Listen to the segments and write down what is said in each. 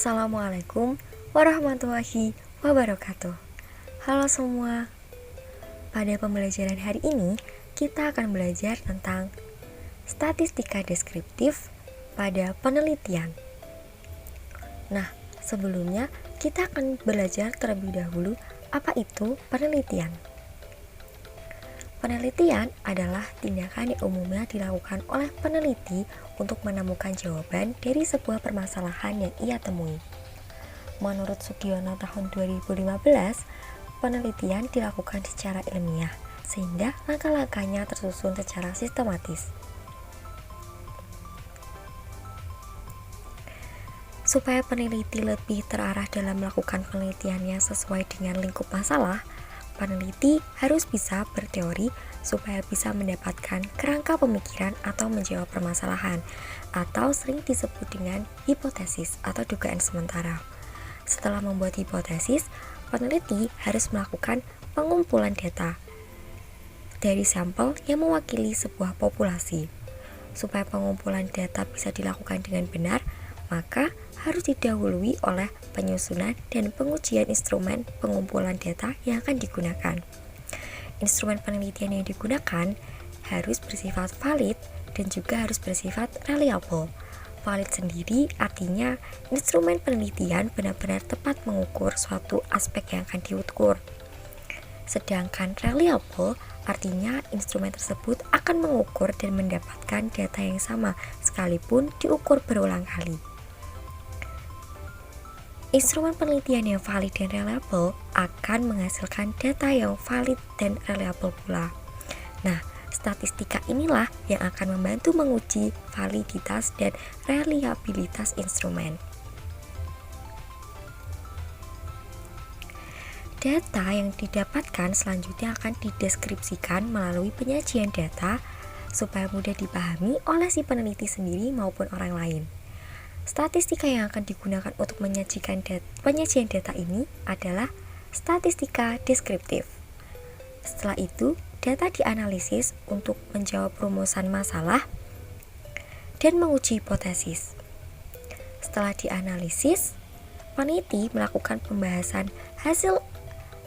Assalamualaikum warahmatullahi wabarakatuh. Halo semua. Pada pembelajaran hari ini, kita akan belajar tentang statistika deskriptif pada penelitian. Nah, sebelumnya kita akan belajar terlebih dahulu apa itu penelitian. Penelitian adalah tindakan yang umumnya dilakukan oleh peneliti untuk menemukan jawaban dari sebuah permasalahan yang ia temui. Menurut Sugiono tahun 2015, penelitian dilakukan secara ilmiah, sehingga langkah-langkahnya tersusun secara sistematis. Supaya peneliti lebih terarah dalam melakukan penelitiannya sesuai dengan lingkup masalah, peneliti harus bisa berteori supaya bisa mendapatkan kerangka pemikiran atau menjawab permasalahan, atau sering disebut dengan hipotesis atau dugaan sementara. Setelah membuat hipotesis, peneliti harus melakukan pengumpulan data dari sampel yang mewakili sebuah populasi. Supaya pengumpulan data bisa dilakukan dengan benar, maka harus didahului oleh penyusunan dan pengujian instrumen pengumpulan data yang akan digunakan. Instrumen penelitian yang digunakan harus bersifat valid dan juga harus bersifat reliable. Valid sendiri artinya instrumen penelitian benar-benar tepat mengukur suatu aspek yang akan diukur. Sedangkan reliable artinya instrumen tersebut akan mengukur dan mendapatkan data yang sama sekalipun diukur berulang kali. Instrumen penelitian yang valid dan reliable akan menghasilkan data yang valid dan reliable pula. Nah, statistika inilah yang akan membantu menguji validitas dan reliabilitas instrumen. Data yang didapatkan selanjutnya akan dideskripsikan melalui penyajian data supaya mudah dipahami oleh si peneliti sendiri maupun orang lain. Statistika yang akan digunakan untuk penyajian data ini adalah statistika deskriptif. Setelah itu, data dianalisis untuk menjawab rumusan masalah dan menguji hipotesis. Setelah dianalisis, peneliti melakukan pembahasan hasil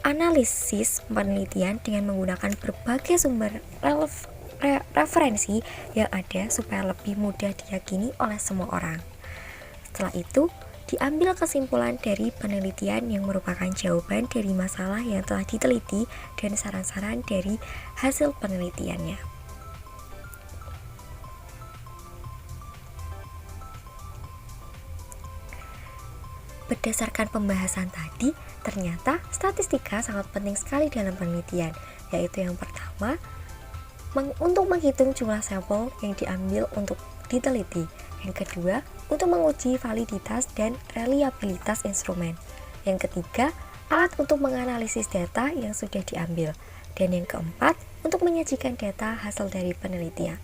analisis penelitian dengan menggunakan berbagai sumber referensi yang ada supaya lebih mudah diyakini oleh semua orang. Setelah itu, diambil kesimpulan dari penelitian yang merupakan jawaban dari masalah yang telah diteliti dan saran-saran dari hasil penelitiannya. Berdasarkan pembahasan tadi, ternyata statistika sangat penting sekali dalam penelitian, yaitu yang pertama, untuk menghitung jumlah sampel yang diambil untuk diteliti. Yang kedua, untuk menguji validitas dan reliabilitas instrumen. Yang ketiga, alat untuk menganalisis data yang sudah diambil. Dan yang keempat, untuk menyajikan data hasil dari penelitian.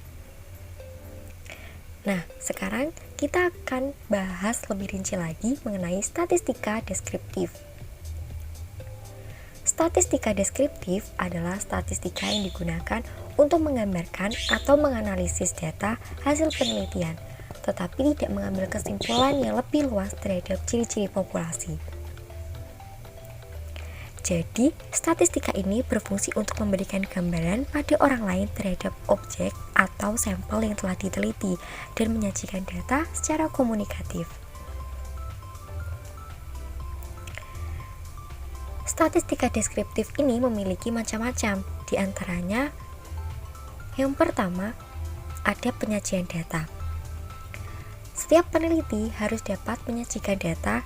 Nah, sekarang kita akan bahas lebih rinci lagi mengenai statistika deskriptif. Statistika deskriptif adalah statistika yang digunakan untuk menggambarkan atau menganalisis data hasil penelitian, tetapi tidak mengambil kesimpulan yang lebih luas terhadap ciri-ciri populasi. Jadi, statistika ini berfungsi untuk memberikan gambaran pada orang lain terhadap objek atau sampel yang telah diteliti dan menyajikan data secara komunikatif. Statistika deskriptif ini memiliki macam-macam, di antaranya yang pertama, ada penyajian data. Setiap peneliti harus dapat menyajikan data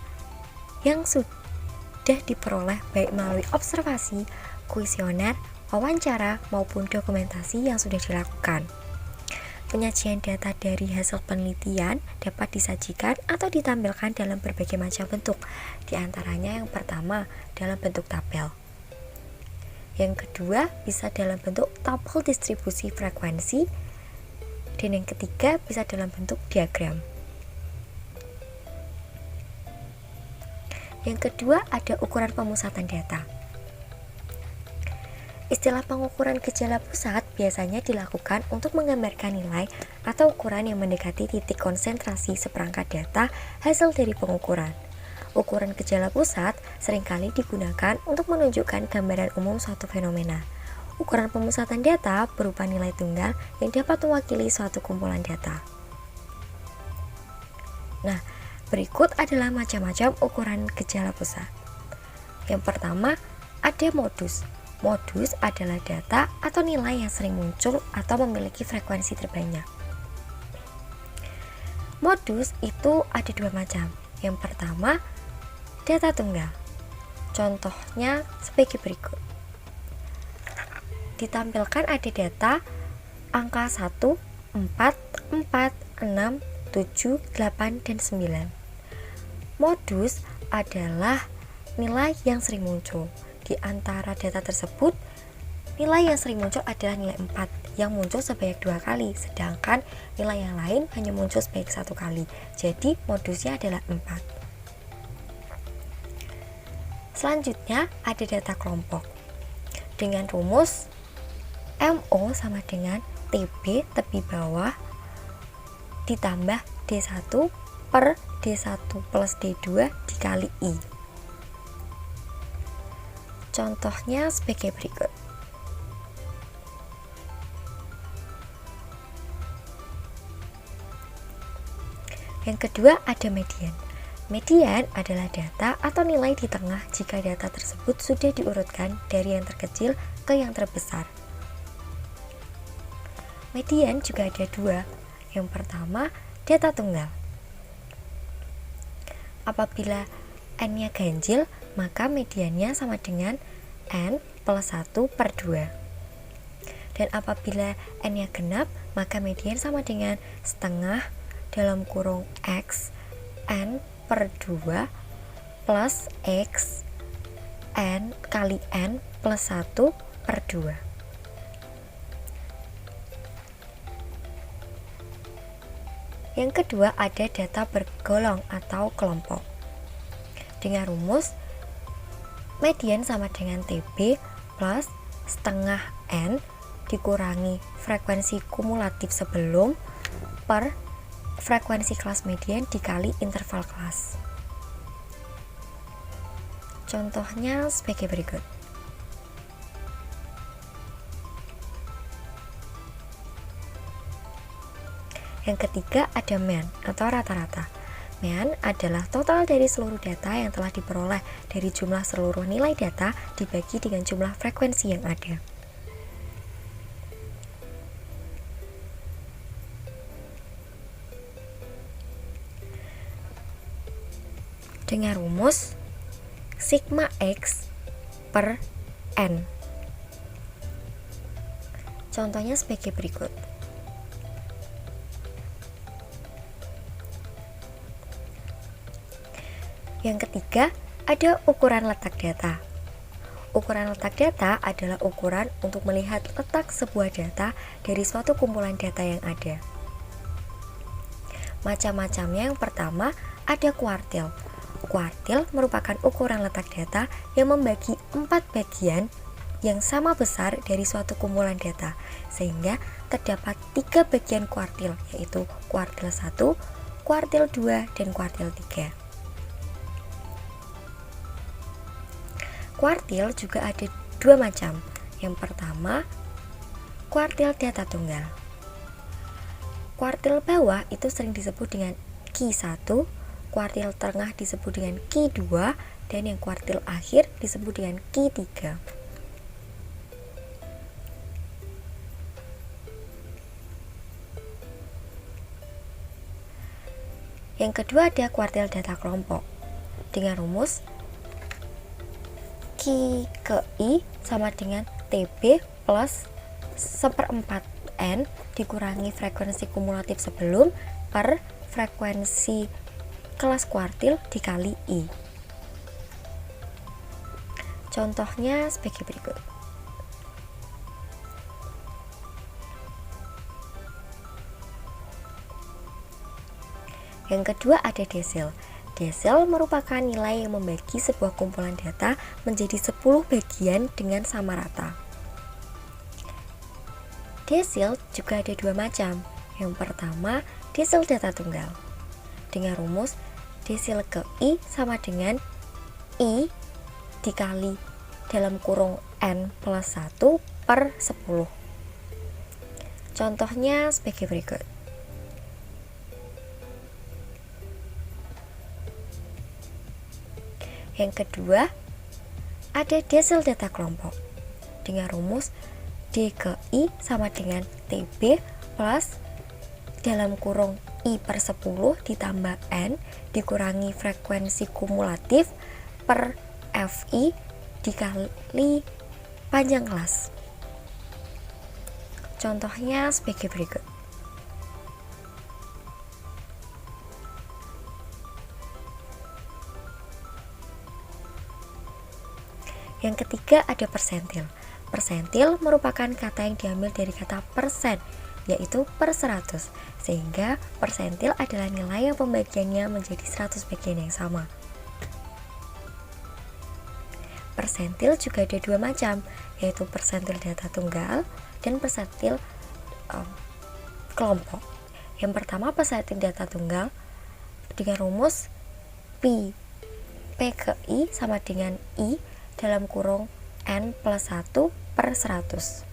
yang sudah diperoleh baik melalui observasi, kuesioner, wawancara, maupun dokumentasi yang sudah dilakukan. Penyajian data dari hasil penelitian dapat disajikan atau ditampilkan dalam berbagai macam bentuk, di antaranya yang pertama dalam bentuk tabel. Yang kedua bisa dalam bentuk tabel distribusi frekuensi, dan yang ketiga bisa dalam bentuk diagram. Yang kedua ada ukuran pemusatan data. Istilah pengukuran gejala pusat biasanya dilakukan untuk menggambarkan nilai atau ukuran yang mendekati titik konsentrasi seperangkat data hasil dari pengukuran. Ukuran gejala pusat seringkali digunakan untuk menunjukkan gambaran umum suatu fenomena. Ukuran pemusatan data berupa nilai tunggal yang dapat mewakili suatu kumpulan data. Nah, berikut adalah macam-macam ukuran gejala pusat. Yang pertama, ada modus. Modus adalah data atau nilai yang sering muncul atau memiliki frekuensi terbanyak. Modus itu ada dua macam. Yang pertama, data tunggal. Contohnya sebagai berikut. Ditampilkan ada data angka 1, 4, 4, 6, 7, 8, dan 9. Modus adalah nilai yang sering muncul. Di antara data tersebut, nilai yang sering muncul adalah nilai 4 yang muncul sebanyak 2 kali, sedangkan nilai yang lain hanya muncul sebanyak 1 kali. Jadi modusnya adalah 4. Selanjutnya ada data kelompok. Dengan rumus MO sama dengan TB tepi bawah ditambah D1 per D1 plus D2 dikali I. Contohnya sebagai berikut. Yang kedua ada median. Median adalah data atau nilai di tengah jika data tersebut sudah diurutkan dari yang terkecil ke yang terbesar. Median juga ada dua. Yang pertama, data tunggal. Apabila N-nya ganjil, maka mediannya sama dengan N plus 1 per 2. Dan apabila N-nya genap, maka median sama dengan setengah dalam kurung X N per 2 plus X N kali N plus 1 per 2. Yang kedua ada data bergolong atau kelompok. Dengan rumus median sama dengan TB plus setengah N dikurangi frekuensi kumulatif sebelum per frekuensi kelas median dikali interval kelas. Contohnya sebagai berikut. Yang ketiga ada mean atau rata-rata. Mean adalah total dari seluruh data yang telah diperoleh dari jumlah seluruh nilai data dibagi dengan jumlah frekuensi yang ada. Dengan rumus sigma X per N. Contohnya sebagai berikut. Yang ketiga, ada ukuran letak data. Ukuran letak data adalah ukuran untuk melihat letak sebuah data dari suatu kumpulan data yang ada. Macam-macamnya yang pertama ada kuartil. Kuartil merupakan ukuran letak data yang membagi 4 bagian yang sama besar dari suatu kumpulan data, sehingga terdapat 3 bagian kuartil, yaitu kuartil 1, kuartil 2, dan kuartil 3. Kuartil juga ada dua macam. Yang pertama, kuartil data tunggal. Kuartil bawah itu sering disebut dengan Q1, kuartil tengah disebut dengan Q2, dan yang kuartil akhir disebut dengan Q3. Yang kedua ada kuartil data kelompok. Dengan rumus Q ke I sama dengan TB plus 1/4 N dikurangi frekuensi kumulatif sebelum per frekuensi kelas kuartil dikali I. Contohnya sebagai berikut. Yang kedua ada desil. Desil merupakan nilai yang membagi sebuah kumpulan data menjadi 10 bagian dengan sama rata. Desil juga ada dua macam. Yang pertama, desil data tunggal. Dengan rumus desil ke I sama dengan I dikali dalam kurung N plus 1 per 10. Contohnya sebagai berikut. Yang kedua, ada desil data kelompok dengan rumus D ke I sama dengan TB plus dalam kurung I per 10 ditambah N dikurangi frekuensi kumulatif per FI dikali panjang kelas. Contohnya sebagai berikut. Yang ketiga ada persentil. Persentil merupakan kata yang diambil dari kata persen, yaitu per 100, sehingga persentil adalah nilai yang pembagiannya menjadi 100 bagian yang sama. Persentil juga ada dua macam, yaitu persentil data tunggal dan persentil kelompok. Yang pertama persentil data tunggal dengan rumus P ke I sama dengan I dalam kurung N plus 1 per 100.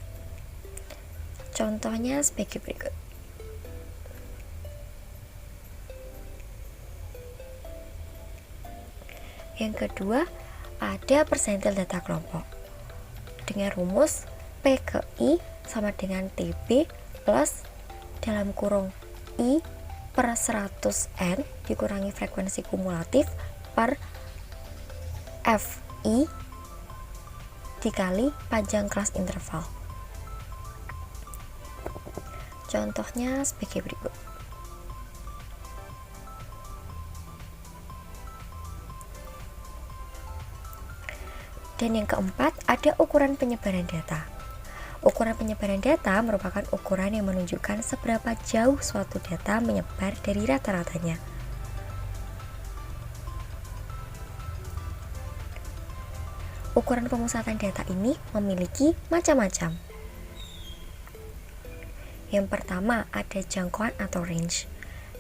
Contohnya sebagai berikut. Yang kedua, ada persentil data kelompok dengan rumus P ke I sama dengan TB plus dalam kurung I per 100N dikurangi frekuensi kumulatif per FI dikali panjang kelas interval. Contohnya sebagai berikut. Dan yang keempat, ada ukuran penyebaran data. Ukuran penyebaran data merupakan ukuran yang menunjukkan seberapa jauh suatu data menyebar dari rata-ratanya. Ukuran pemusatan data ini memiliki macam-macam. Yang pertama ada jangkauan atau range.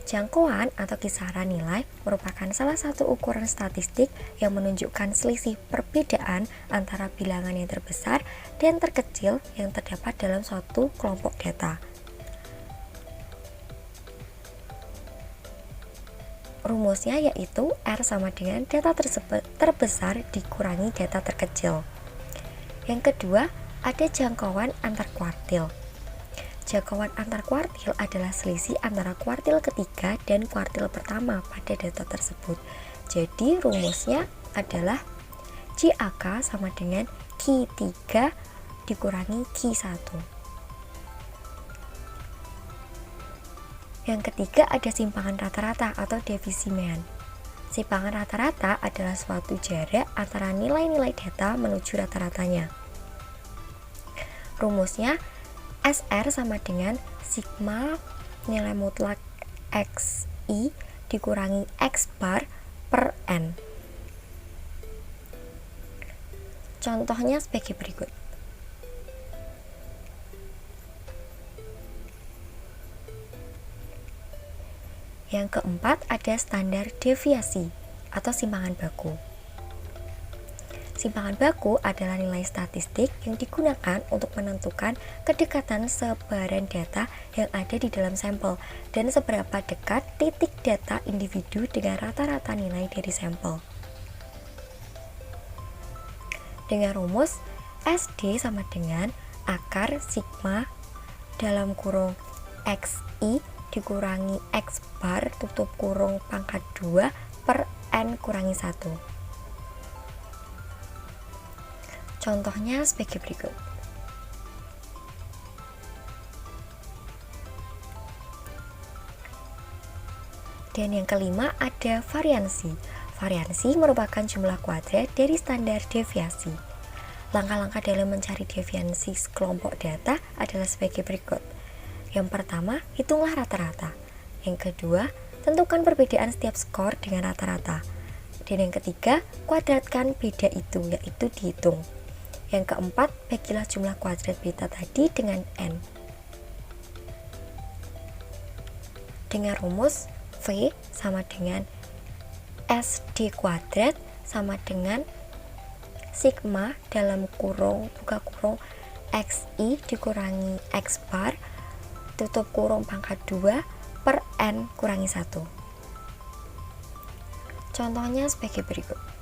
Jangkauan atau kisaran nilai merupakan salah satu ukuran statistik yang menunjukkan selisih perbedaan antara bilangan yang terbesar dan terkecil yang terdapat dalam suatu kelompok data. Rumusnya yaitu R sama dengan data terbesar dikurangi data terkecil. Yang kedua, ada jangkauan antar kuartil. Jangkauan antar kuartil adalah selisih antara kuartil ketiga dan kuartil pertama pada data tersebut. Jadi rumusnya adalah JAK sama dengan Q3 dikurangi Q1. Yang ketiga ada simpangan rata-rata atau defisimean. Simpangan rata-rata adalah suatu jarak antara nilai-nilai data menuju rata-ratanya. Rumusnya SR sama dengan sigma nilai mutlak XI dikurangi X bar per N. Contohnya sebagai berikut. Yang keempat ada standar deviasi atau simpangan baku. Simpangan baku adalah nilai statistik yang digunakan untuk menentukan kedekatan sebaran data yang ada di dalam sampel dan seberapa dekat titik data individu dengan rata-rata nilai dari sampel. Dengan rumus SD sama dengan akar sigma dalam kurung XI dikurangi X bar tutup kurung pangkat 2 per N kurangi 1. Contohnya sebagai berikut. Dan yang kelima ada variansi. Variansi merupakan jumlah kuadrat dari standar deviasi. Langkah-langkah dalam mencari deviasi kelompok data adalah sebagai berikut. Yang pertama, hitunglah rata-rata. Yang kedua, tentukan perbedaan setiap skor dengan rata-rata. Dan yang ketiga, kuadratkan beda itu, yaitu dihitung. Yang keempat, bagilah jumlah kuadrat beta tadi dengan N. Dengan rumus V sama dengan SD kuadrat sama dengan sigma dalam kurung buka kurung XI dikurangi X bar tutup kurung pangkat 2 per N kurangi 1. Contohnya sebagai berikut.